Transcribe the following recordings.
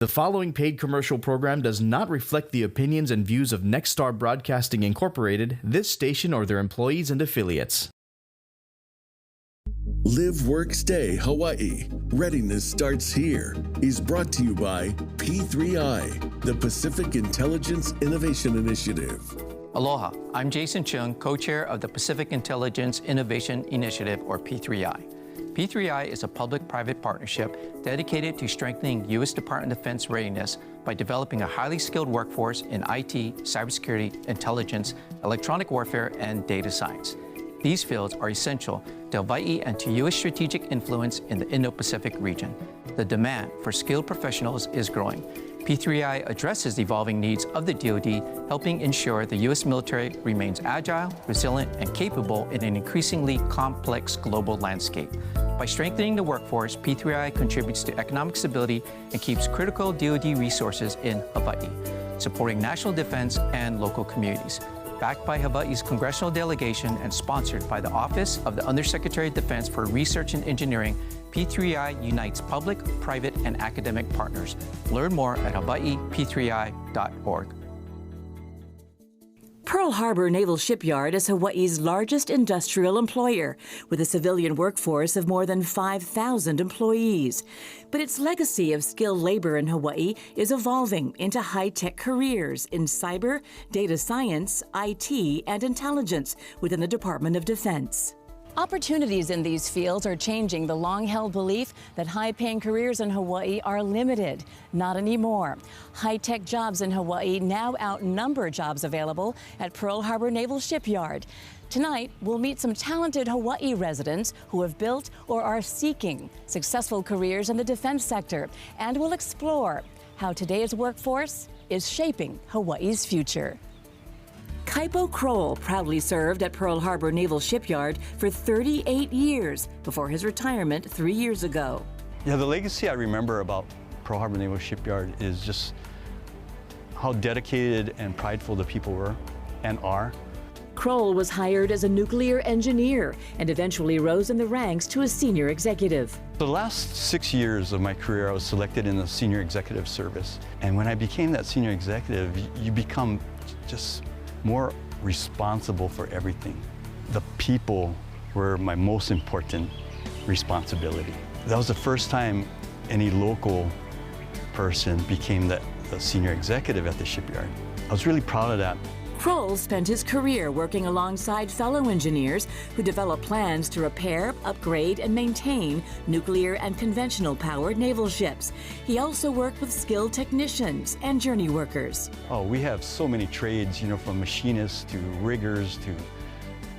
The following paid commercial program does not reflect the opinions and views of Nexstar Broadcasting Incorporated, this station, or their employees and affiliates. Live, Work, Stay Hawaii. Readiness Starts Here is brought to you by P3I, the Pacific Intelligence Innovation Initiative. Aloha, I'm Jason Chung, co-chair of the Pacific Intelligence Innovation Initiative, or P3I. P3I is a public-private partnership dedicated to strengthening U.S. Department of Defense readiness by developing a highly skilled workforce in IT, cybersecurity, intelligence, electronic warfare, and data science. These fields are essential to Hawaii and to U.S. strategic influence in the Indo-Pacific region. The demand for skilled professionals is growing. P3I addresses the evolving needs of the DoD, helping ensure the U.S. military remains agile, resilient, and capable in an increasingly complex global landscape. By strengthening the workforce, P3I contributes to economic stability and keeps critical DoD resources in Hawaii, supporting national defense and local communities. Backed by Hawaii's congressional delegation and sponsored by the Office of the Undersecretary of Defense for Research and Engineering, P3I unites public, private, and academic partners. Learn more at hawaiip3i.org. Pearl Harbor Naval Shipyard is Hawaii's largest industrial employer, with a civilian workforce of more than 5,000 employees. But its legacy of skilled labor in Hawaii is evolving into high-tech careers in cyber, data science, IT, and intelligence within the Department of Defense. Opportunities in these fields are changing the long-held belief that high-paying careers in Hawaii are limited. Not anymore. High-tech jobs in Hawaii now outnumber jobs available at Pearl Harbor Naval Shipyard. Tonight, we'll meet some talented Hawaii residents who have built or are seeking successful careers in the defense sector, and we'll explore how today's workforce is shaping Hawaii's future. Kaipo Kroll proudly served at Pearl Harbor Naval Shipyard for 38 years before his retirement 3 years ago. Yeah, the legacy I remember about Pearl Harbor Naval Shipyard is just how dedicated and prideful the people were and are. Kroll was hired as a nuclear engineer and eventually rose in the ranks to a senior executive. The last 6 years of my career, I was selected in the senior executive service. And when I became that senior executive, you become just more responsible for everything. The people were my most important responsibility. That was the first time any local person became the senior executive at the shipyard. I was really proud of that. Kroll spent his career working alongside fellow engineers who developed plans to repair, upgrade, and maintain nuclear and conventional powered naval ships. He also worked with skilled technicians and journey workers. Oh, we have so many trades, from machinists to riggers to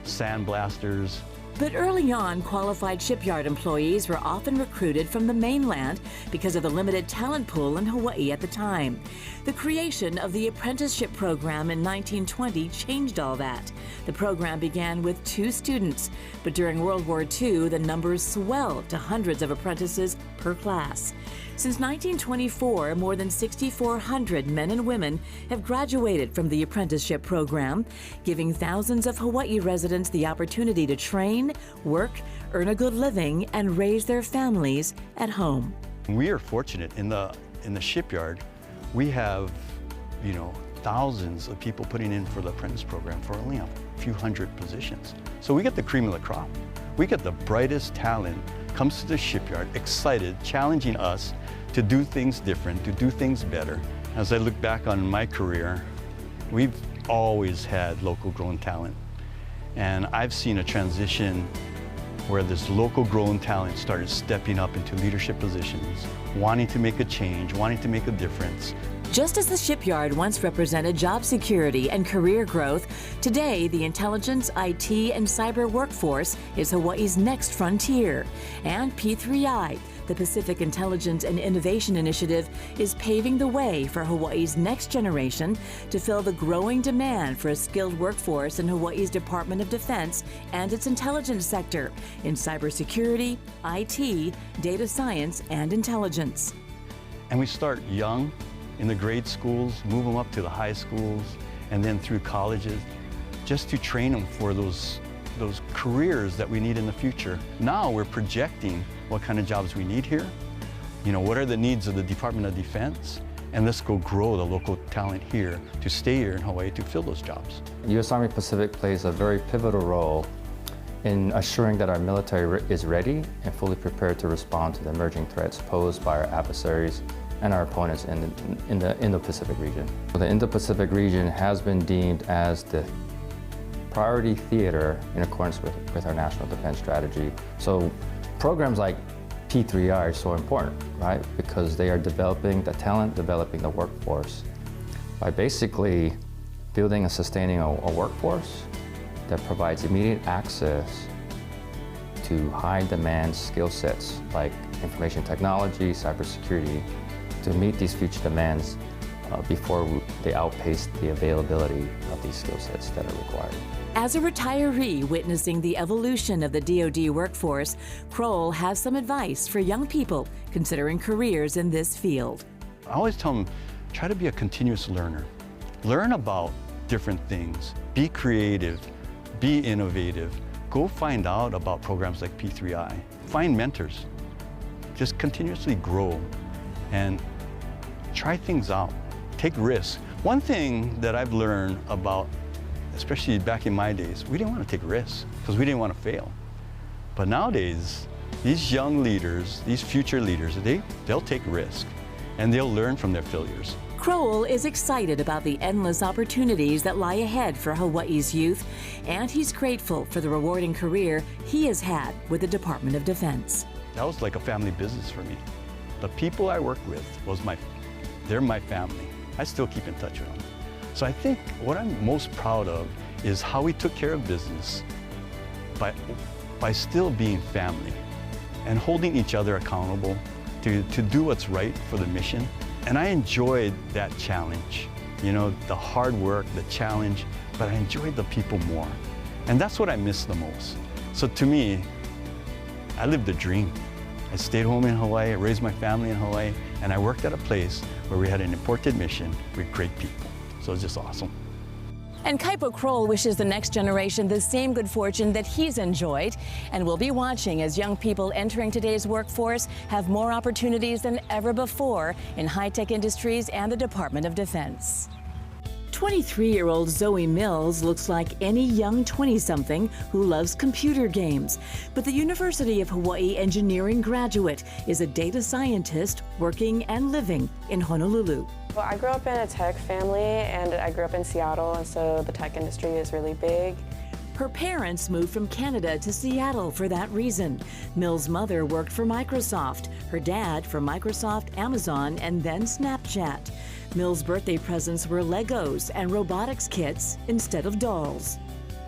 sandblasters. But early on, qualified shipyard employees were often recruited from the mainland because of the limited talent pool in Hawaii at the time. The creation of the apprenticeship program in 1920 changed all that. The program began with 2 students, but during World War II, the numbers swelled to hundreds of apprentices per class. Since 1924, more than 6,400 men and women have graduated from the apprenticeship program, giving thousands of Hawaii residents the opportunity to train, work, earn a good living, and raise their families at home. We are fortunate in the shipyard. We have, thousands of people putting in for the apprentice program for only a few hundred positions. So we get the cream of the crop. We get the brightest talent comes to the shipyard, excited, challenging us to do things different, to do things better. As I look back on my career, we've always had local grown talent. And I've seen a transition where this local grown talent started stepping up into leadership positions, wanting to make a change, wanting to make a difference. Just as the shipyard once represented job security and career growth, today the intelligence, IT, and cyber workforce is Hawaii's next frontier. And P3I, the Pacific Intelligence and Innovation Initiative, is paving the way for Hawaii's next generation to fill the growing demand for a skilled workforce in Hawaii's Department of Defense and its intelligence sector in cybersecurity, IT, data science, and intelligence. And we start young in the grade schools, move them up to the high schools, and then through colleges, just to train them for those careers that we need in the future. Now we're projecting what kind of jobs we need here, what are the needs of the Department of Defense? And let's go grow the local talent here to stay here in Hawaii to fill those jobs. U.S. Army Pacific plays a very pivotal role in assuring that our military is ready and fully prepared to respond to the emerging threats posed by our adversaries and our opponents in the Indo-Pacific region. The Indo-Pacific region has been deemed as the priority theater in accordance with our national defense strategy. So programs like P3I are so important, right? Because they are developing the talent, developing the workforce by basically building and sustaining a workforce that provides immediate access to high-demand skill sets like information technology, cybersecurity, to meet these future demands before they outpace the availability of these skill sets that are required. As a retiree witnessing the evolution of the DoD workforce, Kroll has some advice for young people considering careers in this field. I always tell them, try to be a continuous learner. Learn about different things. Be creative. Be innovative. Go find out about programs like P3I. Find mentors. Just continuously grow and try things out. Take risks. One thing that I've learned about, especially back in my days, we didn't want to take risks because we didn't want to fail. But nowadays, these young leaders, these future leaders, they'll take risks and they'll learn from their failures. Kroll is excited about the endless opportunities that lie ahead for Hawaii's youth, and he's grateful for the rewarding career he has had with the Department of Defense. That was like a family business for me. The people I worked with they're my family. I still keep in touch with them. So I think what I'm most proud of is how we took care of business by still being family and holding each other accountable to do what's right for the mission. And I enjoyed that challenge, the hard work, the challenge, but I enjoyed the people more. And that's what I miss the most. So to me, I lived the dream. I stayed home in Hawaii, I raised my family in Hawaii, and I worked at a place where we had an important mission with great people. So it's just awesome. And Kaipo Kroll wishes the next generation the same good fortune that he's enjoyed, and will be watching as young people entering today's workforce have more opportunities than ever before in high-tech industries and the Department of Defense. 23-year-old Zoe Mills looks like any young 20-something who loves computer games. But the University of Hawaii engineering graduate is a data scientist working and living in Honolulu. Well, I grew up in a tech family, and I grew up in Seattle, and so the tech industry is really big. Her parents moved from Canada to Seattle for that reason. Mills' mother worked for Microsoft, her dad for Microsoft, Amazon, and then Snapchat. Mills' birthday presents were Legos and robotics kits instead of dolls.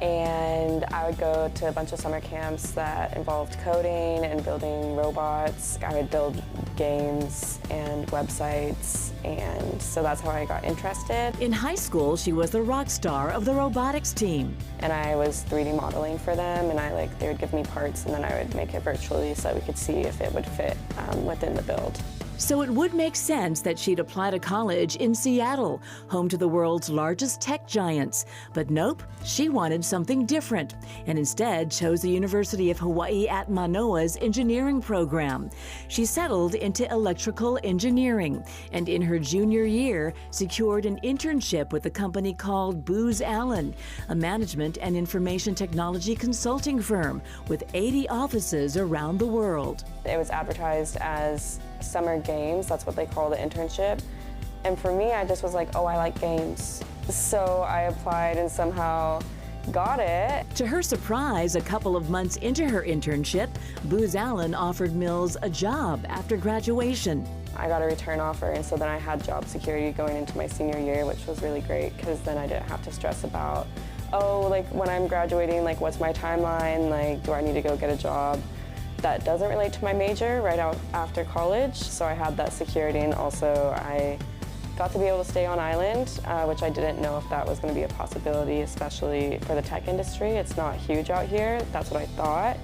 And I would go to a bunch of summer camps that involved coding and building robots. I would build games and websites, and so that's how I got interested. In high school, she was the rock star of the robotics team. And I was 3D modeling for them, and they would give me parts, and then I would make it virtually so that we could see if it would fit within the build. So it would make sense that she'd apply to college in Seattle, home to the world's largest tech giants. But nope, she wanted something different, and instead chose the University of Hawaii at Manoa's engineering program. She settled into electrical engineering, and in her junior year, secured an internship with a company called Booz Allen, a management and information technology consulting firm with 80 offices around the world. It was advertised as summer games, that's what they call the internship. And for me, I just was like, oh, I like games. So I applied and somehow got it. To her surprise, a couple of months into her internship, Booz Allen offered Mills a job after graduation. I got a return offer, and so then I had job security going into my senior year, which was really great because then I didn't have to stress about, oh, like when I'm graduating, like what's my timeline, like do I need to go get a job? That doesn't relate to my major right out after college, so I had that security, and also I got to be able to stay on island, which I didn't know if that was going to be a possibility, especially for the tech industry. It's not huge out here, that's what I thought,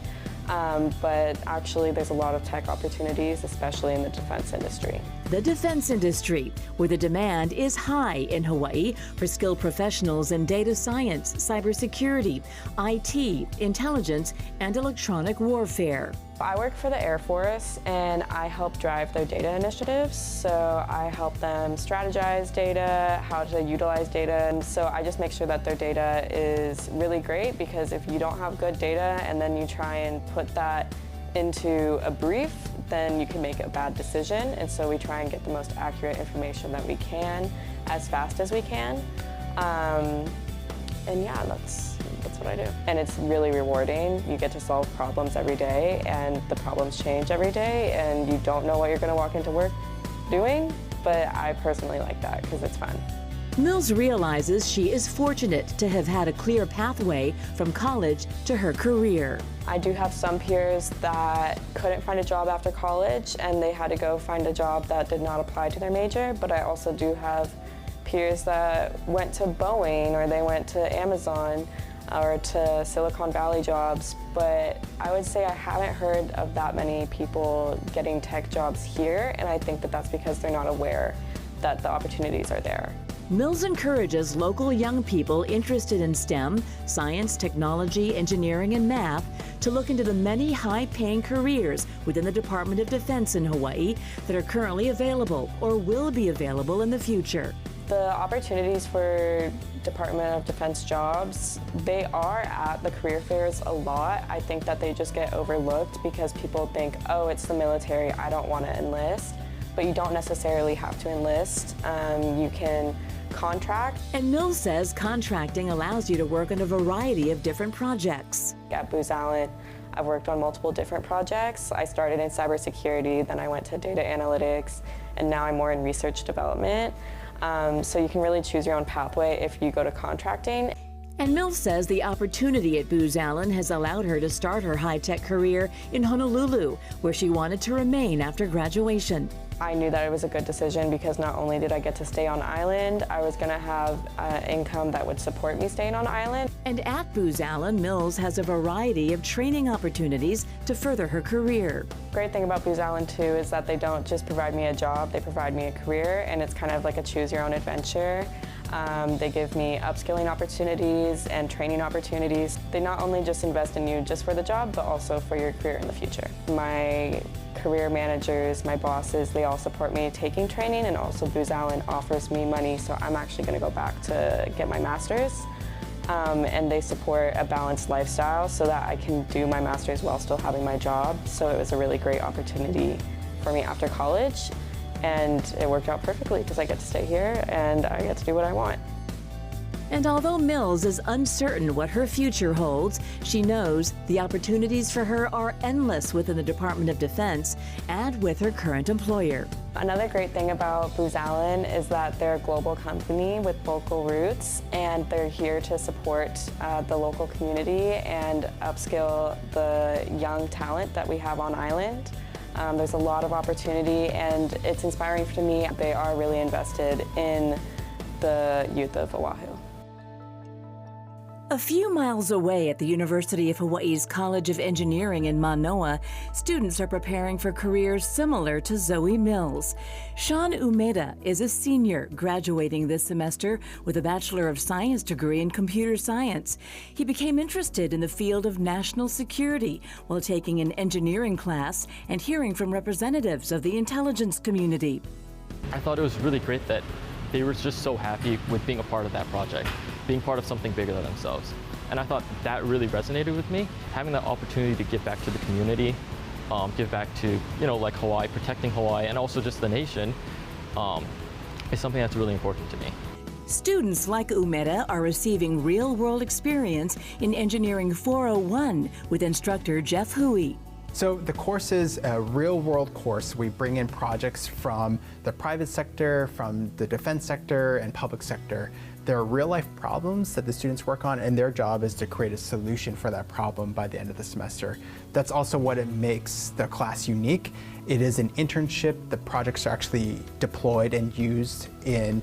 but actually there's a lot of tech opportunities, especially in the defense industry. the defense industry, where the demand is high in Hawaii for skilled professionals in data science, cybersecurity, IT, intelligence, and electronic warfare. I work for the Air Force and I help drive their data initiatives. So I help them strategize data, how to utilize data. And so I just make sure that their data is really great, because if you don't have good data and then you try and put that into a brief, then you can make a bad decision. And so we try and get the most accurate information that we can as fast as we can. And yeah, that's what I do. And it's really rewarding. You get to solve problems every day, and the problems change every day, and you don't know what you're going to walk into work doing, but I personally like that because it's fun. Mills realizes she is fortunate to have had a clear pathway from college to her career. I do have some peers that couldn't find a job after college and they had to go find a job that did not apply to their major, but I also do have peers that went to Boeing or they went to Amazon or to Silicon Valley jobs, but I would say I haven't heard of that many people getting tech jobs here, and I think that that's because they're not aware that the opportunities are there. Mills encourages local young people interested in STEM, science, technology, engineering, and math to look into the many high-paying careers within the Department of Defense in Hawaii that are currently available or will be available in the future. The opportunities for Department of Defense jobs, they are at the career fairs a lot. I think that they just get overlooked because people think, oh, it's the military, I don't want to enlist. But you don't necessarily have to enlist. You can contract. And Mills says contracting allows you to work on a variety of different projects. At Booz Allen, I've worked on multiple different projects. I started in cybersecurity, then I went to data analytics, and now I'm more in research development. So you can really choose your own pathway if you go to contracting. And Mills says the opportunity at Booz Allen has allowed her to start her high-tech career in Honolulu, where she wanted to remain after graduation. I knew that it was a good decision because not only did I get to stay on island, I was going to have income that would support me staying on island. And at Booz Allen, Mills has a variety of training opportunities to further her career. Great thing about Booz Allen too is that they don't just provide me a job, they provide me a career, and it's kind of like a choose your own adventure. They give me upskilling opportunities and training opportunities. They not only just invest in you just for the job, but also for your career in the future. My career managers, my bosses, they all support me taking training, and also Booz Allen offers me money, so I'm actually going to go back to get my master's. And they support a balanced lifestyle so that I can do my master's while still having my job. So it was a really great opportunity for me after college. And it worked out perfectly because I get to stay here and I get to do what I want. And although Mills is uncertain what her future holds, she knows the opportunities for her are endless within the Department of Defense and with her current employer. Another great thing about Booz Allen is that they're a global company with local roots, and they're here to support the local community and upskill the young talent that we have on island. There's a lot of opportunity, and it's inspiring to me. They are really invested in the youth of Oahu. A few miles away at the University of Hawaii's College of Engineering in Manoa, students are preparing for careers similar to Zoe Mills. Sean Umeda is a senior graduating this semester with a Bachelor of Science degree in computer science. He became interested in the field of national security while taking an engineering class and hearing from representatives of the intelligence community. I thought it was really great that they were just so happy with being a part of that project, being part of something bigger than themselves. And I thought that really resonated with me. Having that opportunity to give back to the community, give back to, like Hawaii, protecting Hawaii, and also just the nation, is something that's really important to me. Students like Umeda are receiving real-world experience in Engineering 401 with instructor Jeff Hui. So the course is a real-world course. We bring in projects from the private sector, from the defense sector, and public sector. There are real-life problems that the students work on, and their job is to create a solution for that problem by the end of the semester. That's also what it makes the class unique. It is an internship. The projects are actually deployed and used in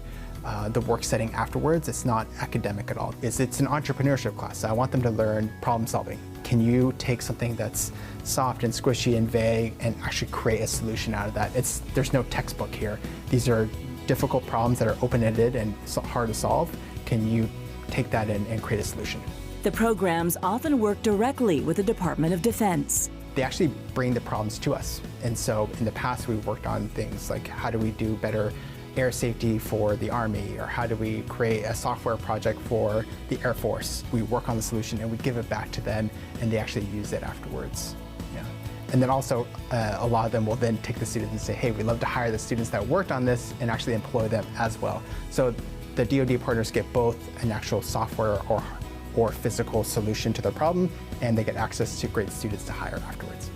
the work setting afterwards. It's not academic at all. It's an entrepreneurship class. So I want them to learn problem solving. can you take something that's soft and squishy and vague and actually create a solution out of that? There's no textbook here. These are difficult problems that are open-ended and hard to solve. Can you take that and create a solution? The programs often work directly with the Department of Defense. They actually bring the problems to us. And so in the past, we've worked on things like how do we do better air safety for the Army, or how do we create a software project for the Air Force. We work on the solution and we give it back to them, and they actually use it afterwards. Yeah. And then also, a lot of them will then take the students and say, hey, we'd love to hire the students that worked on this and actually employ them as well. So the DoD partners get both an actual software or physical solution to their problem, and they get access to great students to hire afterwards.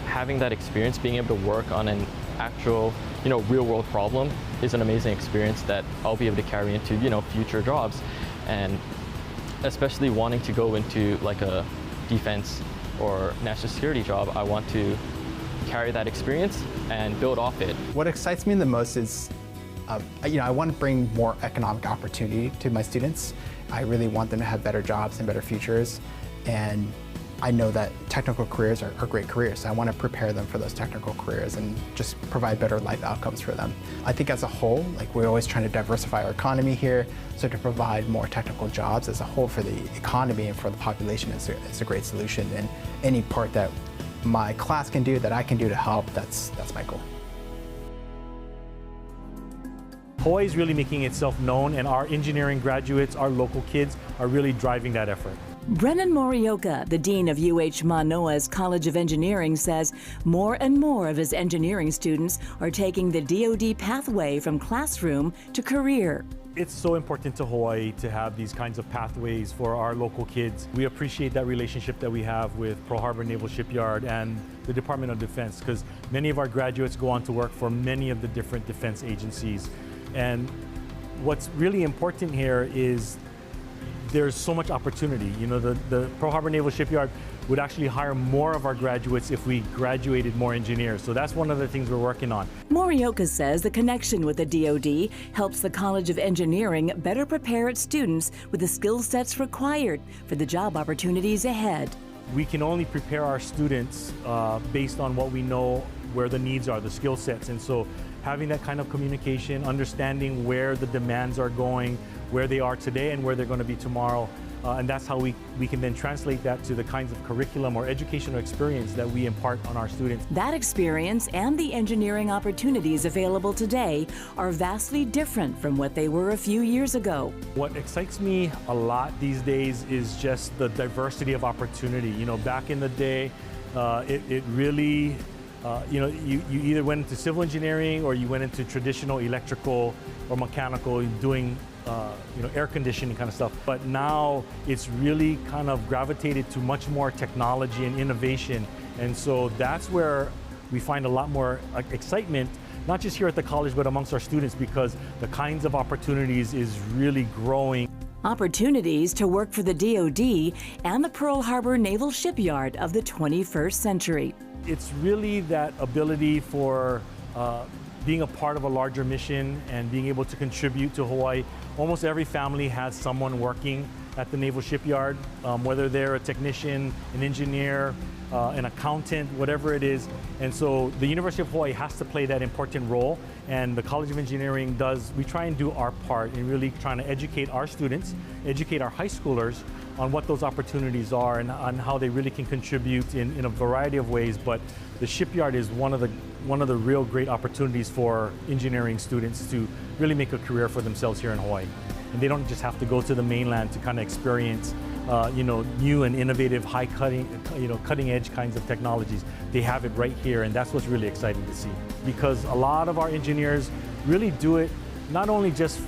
Having that experience, being able to work on an actual, real world problem is an amazing experience that I'll be able to carry into, future jobs. And especially wanting to go into like a defense or national security job, I want to carry that experience and build off it. What excites me the most is, I want to bring more economic opportunity to my students. I really want them to have better jobs and better futures. And I know that technical careers are great careers. I want to prepare them for those technical careers and just provide better life outcomes for them. I think as a whole, we're always trying to diversify our economy here, so to provide more technical jobs as a whole for the economy and for the population is a great solution. And any part that my class can do, that I can do to help, that's my goal. Hawaii is really making itself known, and our engineering graduates, our local kids, are really driving that effort. Brennan Morioka, the dean of UH Manoa's College of Engineering, says more and more of his engineering students are taking the DoD pathway from classroom to career. It's so important to Hawaii to have these kinds of pathways for our local kids. We appreciate that relationship that we have with Pearl Harbor Naval Shipyard and the Department of Defense, because many of our graduates go on to work for many of the different defense agencies. And what's really important here is there's so much opportunity. The Pearl Harbor Naval Shipyard would actually hire more of our graduates if we graduated more engineers. So that's one of the things we're working on. Morioka says the connection with the DoD helps the College of Engineering better prepare its students with the skill sets required for the job opportunities ahead. We can only prepare our students based on what we know, where the needs are, the skill sets. And so having that kind of communication, understanding where the demands are going, where they are today and where they're going to be tomorrow. And that's how we can then translate that to the kinds of curriculum or educational experience that we impart on our students. That experience and the engineering opportunities available today are vastly different from what they were a few years ago. What excites me a lot these days is just the diversity of opportunity. Back in the day, it really, you either went into civil engineering or you went into traditional electrical or mechanical, doing air conditioning kind of stuff. But now it's really kind of gravitated to much more technology and innovation. And so that's where we find a lot more excitement, not just here at the college, but amongst our students, because the kinds of opportunities is really growing. Opportunities to work for the DoD and the Pearl Harbor Naval Shipyard of the 21st century. It's really that ability for being a part of a larger mission and being able to contribute to Hawaii. Almost every family has someone working at the Naval Shipyard, whether they're a technician, an engineer, an accountant, whatever it is. And so the University of Hawaii has to play that important role, and the College of Engineering does. We try and do our part in really trying to educate our students, educate our high schoolers on what those opportunities are and on how they really can contribute in a variety of ways. But the shipyard is one of the real great opportunities for engineering students to really make a career for themselves here in Hawaii. And they don't just have to go to the mainland to kind of experience new and innovative, cutting edge kinds of technologies. They have it right here, and that's what's really exciting to see. Because a lot of our engineers really do it not only just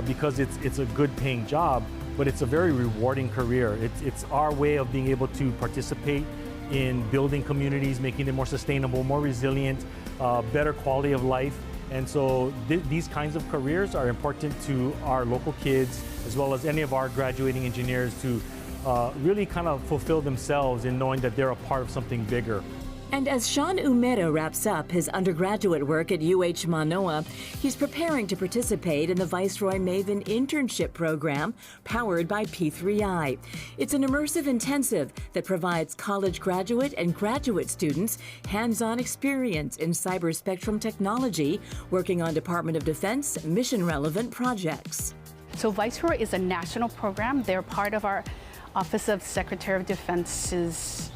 because it's a good paying job, but it's a very rewarding career. It's our way of being able to participate in building communities, making them more sustainable, more resilient, better quality of life. And so these kinds of careers are important to our local kids, as well as any of our graduating engineers, to really kind of fulfill themselves in knowing that they're a part of something bigger. And as Sean Umeda wraps up his undergraduate work at UH Manoa, he's preparing to participate in the Viceroy Maven internship program powered by P3I. It's an immersive intensive that provides college graduate and graduate students hands-on experience in cyber spectrum technology, working on Department of Defense mission-relevant projects. So Viceroy is a national program. They're part of our Office of Secretary of Defense's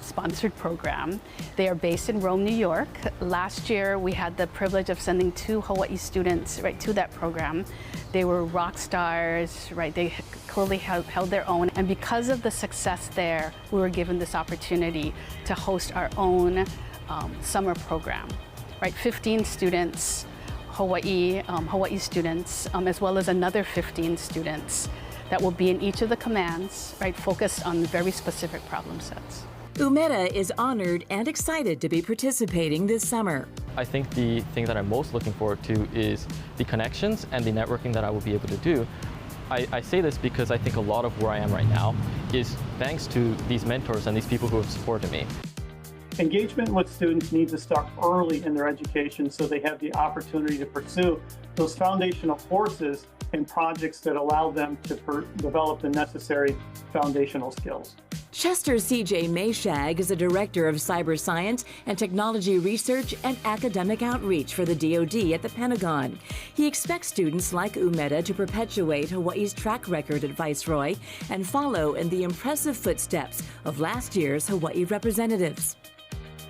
sponsored program. They are based in Rome, New York. Last year, we had the privilege of sending 2 Hawaii students to that program. They were rock stars, They clearly held their own. And because of the success there, we were given this opportunity to host our own summer program, 15 students, Hawaii students, as well as another 15 students that will be in each of the commands, focused on very specific problem sets. Umeda is honored and excited to be participating this summer. I think the thing that I'm most looking forward to is the connections and the networking that I will be able to do. I say this because I think a lot of where I am right now is thanks to these mentors and these people who have supported me. Engagement with students needs to start early in their education so they have the opportunity to pursue those foundational courses and projects that allow them to develop the necessary foundational skills. Chester C.J. Mayshag is a director of cyber science and technology research and academic outreach for the DoD at the Pentagon. He expects students like Umeda to perpetuate Hawaii's track record at Viceroy and follow in the impressive footsteps of last year's Hawaii representatives.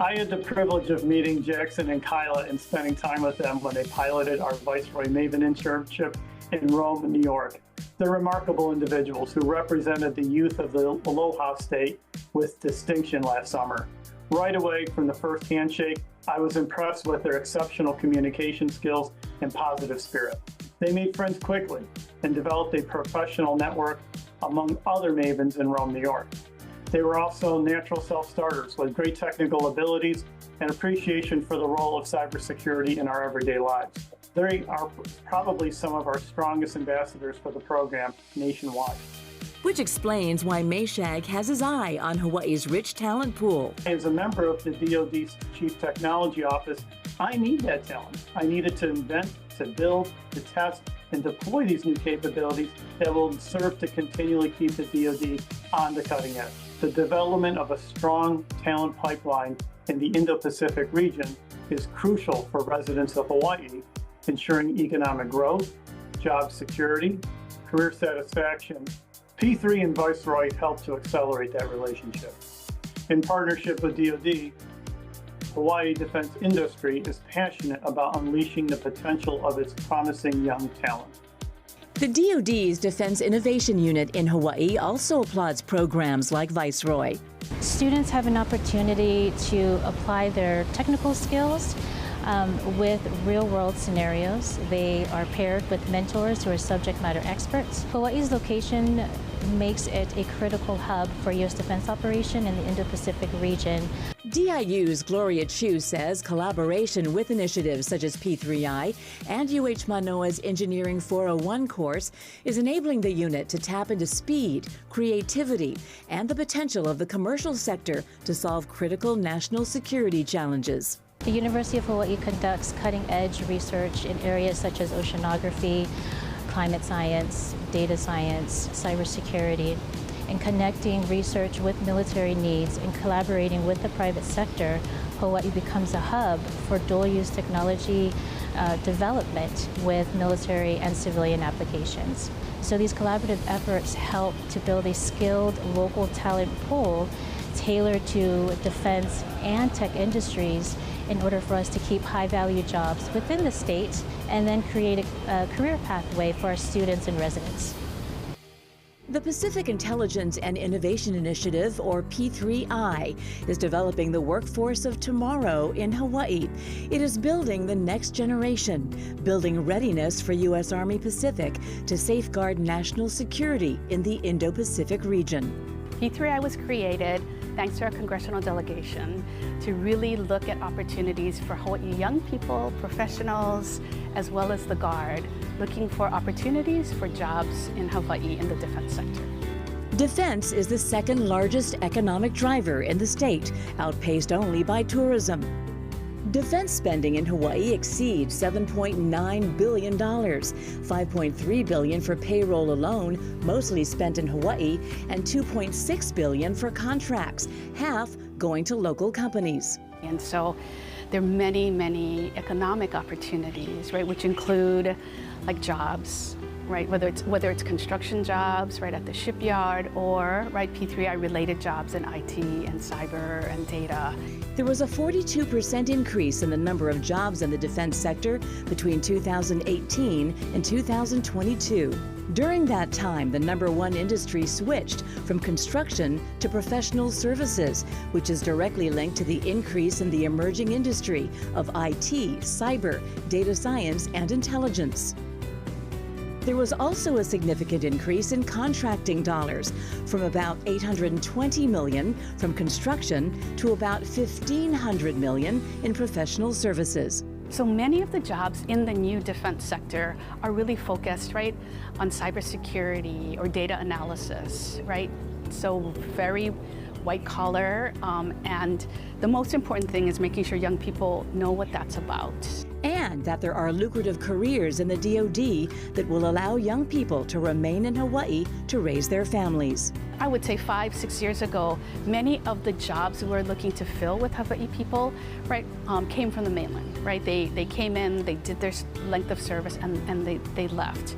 I had the privilege of meeting Jackson and Kyla and spending time with them when they piloted our Viceroy Maven internship in Rome, New York. They're remarkable individuals who represented the youth of the Aloha State with distinction last summer. Right away from the first handshake, I was impressed with their exceptional communication skills and positive spirit. They made friends quickly and developed a professional network among other Mavens in Rome, New York. They were also natural self-starters with great technical abilities and appreciation for the role of cybersecurity in our everyday lives. They are probably some of our strongest ambassadors for the program nationwide. Which explains why Mayshag has his eye on Hawaii's rich talent pool. As a member of the DoD's Chief Technology Office, I need that talent. I need it to invent, to build, to test, and deploy these new capabilities that will serve to continually keep the DoD on the cutting edge. The development of a strong talent pipeline in the Indo-Pacific region is crucial for residents of Hawaii, ensuring economic growth, job security, career satisfaction. P3 and Viceroy help to accelerate that relationship. In partnership with DoD, Hawaii defense industry is passionate about unleashing the potential of its promising young talent. The DoD's Defense Innovation Unit in Hawaii also applauds programs like Viceroy. Students have an opportunity to apply their technical skills with real-world scenarios. They are paired with mentors who are subject matter experts. Hawaii's location makes it a critical hub for U.S. defense operation in the Indo-Pacific region. DIU's Gloria Chu says collaboration with initiatives such as P3I and UH Manoa's Engineering 401 course is enabling the unit to tap into speed, creativity, and the potential of the commercial sector to solve critical national security challenges. The University of Hawaii conducts cutting-edge research in areas such as oceanography, climate science, data science, cybersecurity, and connecting research with military needs and collaborating with the private sector. Hawaii becomes a hub for dual-use technology development with military and civilian applications. So these collaborative efforts help to build a skilled local talent pool tailored to defense and tech industries in order for us to keep high-value jobs within the state and then create a career pathway for our students and residents. The Pacific Intelligence and Innovation Initiative, or P3I, is developing the workforce of tomorrow in Hawaii. It is building the next generation, building readiness for U.S. Army Pacific to safeguard national security in the Indo-Pacific region. P3I was created thanks to our congressional delegation to really look at opportunities for Hawaii young people, professionals, as well as the Guard, looking for opportunities for jobs in Hawaii in the defense sector. Defense is the second largest economic driver in the state, outpaced only by tourism. Defense spending in Hawaii exceeds $7.9 billion, $5.3 billion for payroll alone, mostly spent in Hawaii, and $2.6 billion for contracts, half going to local companies. And so there are many, many economic opportunities, right, which include like jobs, right, whether it's construction jobs, right, at the shipyard, or, right, P3I related jobs in IT and cyber and data. There was a 42% increase in the number of jobs in the defense sector between 2018 and 2022. During that time, the number one industry switched from construction to professional services, which is directly linked to the increase in the emerging industry of IT, cyber, data science, and intelligence. There was also a significant increase in contracting dollars, from about $820 million from construction to about $1,500 million in professional services. So many of the jobs in the new defense sector are really focused, right, on cybersecurity or data analysis, right? So very white collar, and the most important thing is making sure young people know what that's about. And that there are lucrative careers in the DoD that will allow young people to remain in Hawaii to raise their families. I would say 5-6 years ago, many of the jobs we were looking to fill with Hawaii people, right, came from the mainland, right? They came in, they did their length of service, and they left.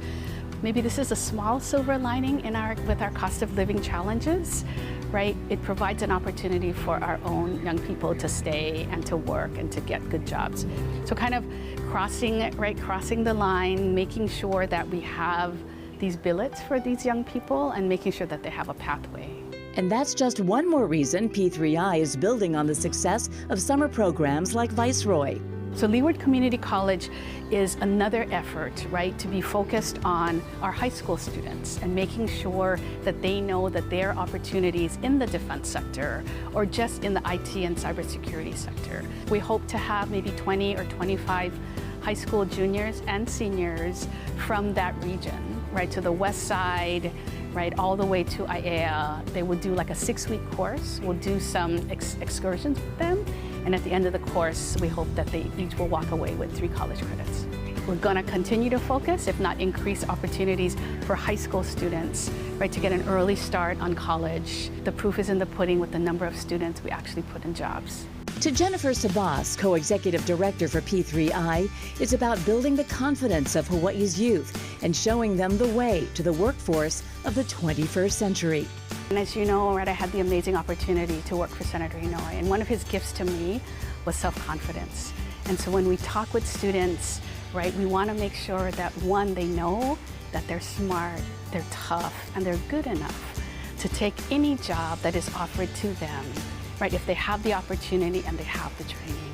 Maybe this is a small silver lining with our cost of living challenges, right? It provides an opportunity for our own young people to stay and to work and to get good jobs. So kind of crossing the line, making sure that we have these billets for these young people and making sure that they have a pathway. And that's just one more reason P3I is building on the success of summer programs like Viceroy. So Leeward Community College is another effort, right, to be focused on our high school students and making sure that they know that there are opportunities in the defense sector or just in the IT and cybersecurity sector. We hope to have maybe 20 or 25 high school juniors and seniors from that region, right, to the west side, right, all the way to Aiea. They will do like a 6-week course. We'll do some excursions with them. And at the end of the course, we hope that they each will walk away with 3 college credits. We're going to continue to focus, if not increase opportunities for high school students, right, to get an early start on college. The proof is in the pudding with the number of students we actually put in jobs. To Jennifer Sabas, co-executive director for P3I, it's about building the confidence of Hawaii's youth and showing them the way to the workforce of the 21st century. And as you know, right, I had the amazing opportunity to work for Senator Inouye, and one of his gifts to me was self-confidence. And so when we talk with students, right, we want to make sure that, one, they know that they're smart, they're tough, and they're good enough to take any job that is offered to them, right, if they have the opportunity and they have the training.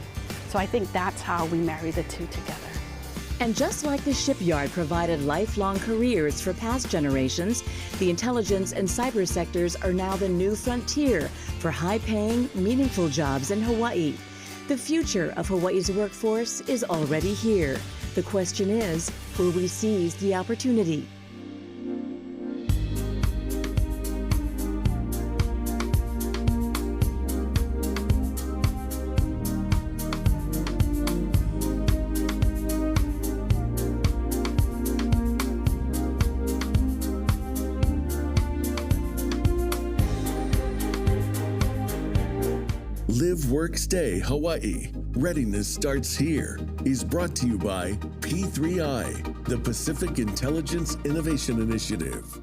So I think that's how we marry the two together. And just like the shipyard provided lifelong careers for past generations, the intelligence and cyber sectors are now the new frontier for high-paying, meaningful jobs in Hawaii. The future of Hawaii's workforce is already here. The question is, will we seize the opportunity? Live, Work, Stay Hawaii. Readiness Starts Here is brought to you by P3I, the Pacific Intelligence Innovation Initiative.